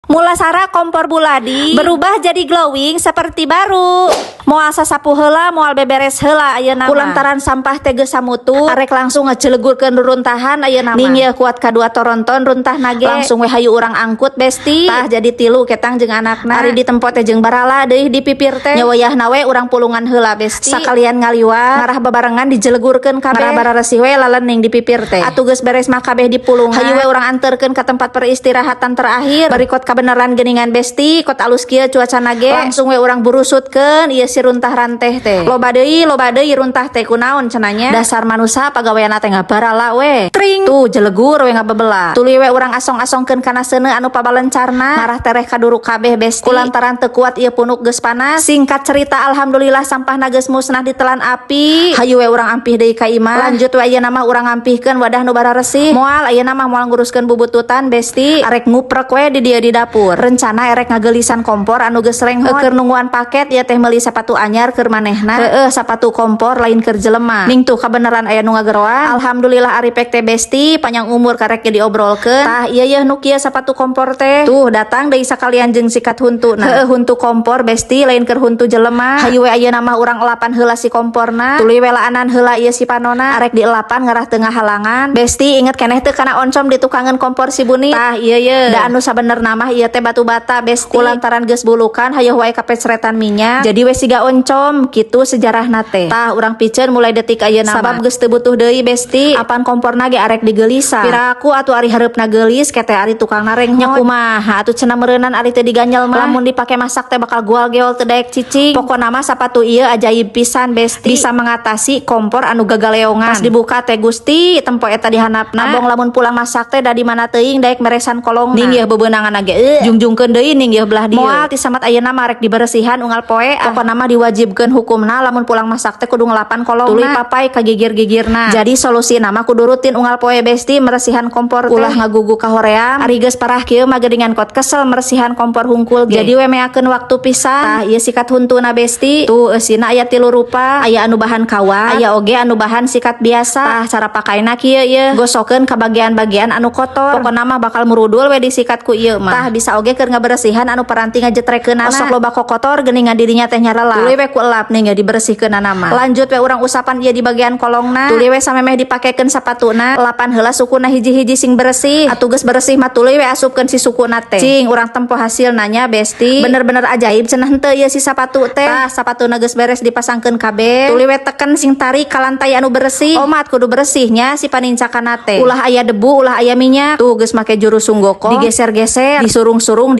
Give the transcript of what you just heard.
Mula Sara kompor buladi berubah jadi glowing seperti baru. Moal sasapu heula, moal beberes heula ayeuna mah. Kulantaran sampah teh geus samutu, arek langsung ngecelegurkeun ruruntahan ayeuna mah. Ning ye kuat kadua toronton runtah nage. Langsung we hayu urang angkut besti. Tah jadi 3 ketang jeung anakna. Ari ditempo teh jeung barala deui di pipir teh. Nyawayahna we urang pulungan heula besti. Sakalian ngaliwat, ngarah bebarengan dijelegurkeun kabeh. Ngarah resih we lalening di pipir teh. Atuh geus beres mah kabeh dipulungan. Hayu we urang anterkeun ka tempat peristirahatan terakhir. Barikot kabeneran geuningan besti, kot alus kieu cuaca nage. Langsung we urang burusutkeun ieu si runtah ranteh teh. Loba deui runtah teh kunaon cenanya. Dasar manusia pagaweana teh ngabarala we. Tring. Tuh jelegur we ngabebelah. Tuluy we urang asong-asongkeun kana seuneu anu pabalencarna. Marah tereh kaduruk kabeh besti. Kulantaran teu kuat ieu punuk geus panas. Singkat cerita alhamdulillah sampahna geus musnah ditelan api. Hayu we urang ampih deui ka imah. Lanjut we ayeuna mah urang ampihkeun wadah nu bara resih. Moal ayeuna mah moal nguruskeun bubututan besti. Arek nguprek we di dieu di dapur. Rencana erek ngagelisan kompor anu geus renghot. Keur nungguan paket ieu teh meuli sepatu anyar keur manehna. Heueuh sepatu kompor lain keur jelema. Ning tuh kabeneran aya nu ngageroan. Alhamdulillah ari pek teh besti panjang umur karek diobrolkeun. Tah ieu yeuh nu kieu sepatu kompor teh. Tuh datang deui sakalian jeung sikat huntuna. Heueuh huntu kompor besti lain keur huntu jelema. Hayu we ayeuna mah urang elapan heula si komporna. Tuluy we laanan heula ieu si panona. Arek dielapan ngarah tengah halangan. Besti inget keneh teu kana oncom ditukangeun kompor si Buni. Tah ieu yeuh. Da anu sabenerna mah ieu teh batu bata besti. Kulantaran geus bulukan hayeuh wae kapecretan minyak. Jadi we siga oncom kitu sejarahna teh. Tah urang piceun mulai detik ayeuna sabab geus teu butuh deui besti. Apan komporna ge arek digeulisa. Piraku atuh ari hareupna geulis kete ari tukangna renghot. Nya kumaha atuh cenah meureunnan ari teu diganjel mah. Lamun dipake masak teh bakal gual geol teu daek cicing. Pokona mah sapatu ieu ajaib pisan besti. Bisa mengatasi kompor anu gagaleongan. Pas dibuka teh Gusti tempo eta dihanapna. Abong lamun pulang masak teh da di mana teuing daek meresan kolongna. Ning yeuh bebeunangan ge jungjungkeun deui ning yeuh belah dieu. Moal ti samat ayeuna mah rek diberesihan unggal poe. Pokona mah diwajibkeun hukumna lamun pulang masak teh kudu ngelapan kolongna. Tuluy papai ka gigir-gigirna. Jadi solusina mah kudu rutin unggal poe besti meresihan kompor teh. Ulah ngagugu ka hoream. Ari geus parah kieu mah geuningan kot kesel meresihan kompor hungkul ge. Jadi we meakeun waktu pisan. Tah ieu sikat huntuna besti. Tuh eusina aya 3 rupa. Aya anu bahan kawat, aya oge anu bahan sikat biasa. Tah cara pakaina kieu yeuh. Gosokeun ka bagian-bagian anu kotor. Pokona mah bakal murudul we disikat ku ieu mah. Tah bisa oge keur ngaberesihan anu paranti ngajetrekeunana. Osok loba kotor geuningan dirinya teh nyarela. Tuluy we ku elap ning di bersihkeunana mah. Lanjut we urang usapan ieu di bagian kolongna. Tuluy we samemeh dipakekeun sapatuna. Elapan heula sukuna hiji-hiji sing bersih. Atuh geus bersih mah tuluy we asupkeun si sukuna teh. Cing urang tempo hasilna nya besti. Bener-bener ajaib cenah henteu ieu si sapatu teh. Tah sapatuna geus beres dipasangkeun kabeh. Tuluy we teken sing tarik ka lantai anu bersih. Omat kudu bersihnya si panincakanna teh. Ulah aya debu, ulah aya minyak. Tuh geus make juru sunggoko. Digeser-geser, disurung-surung.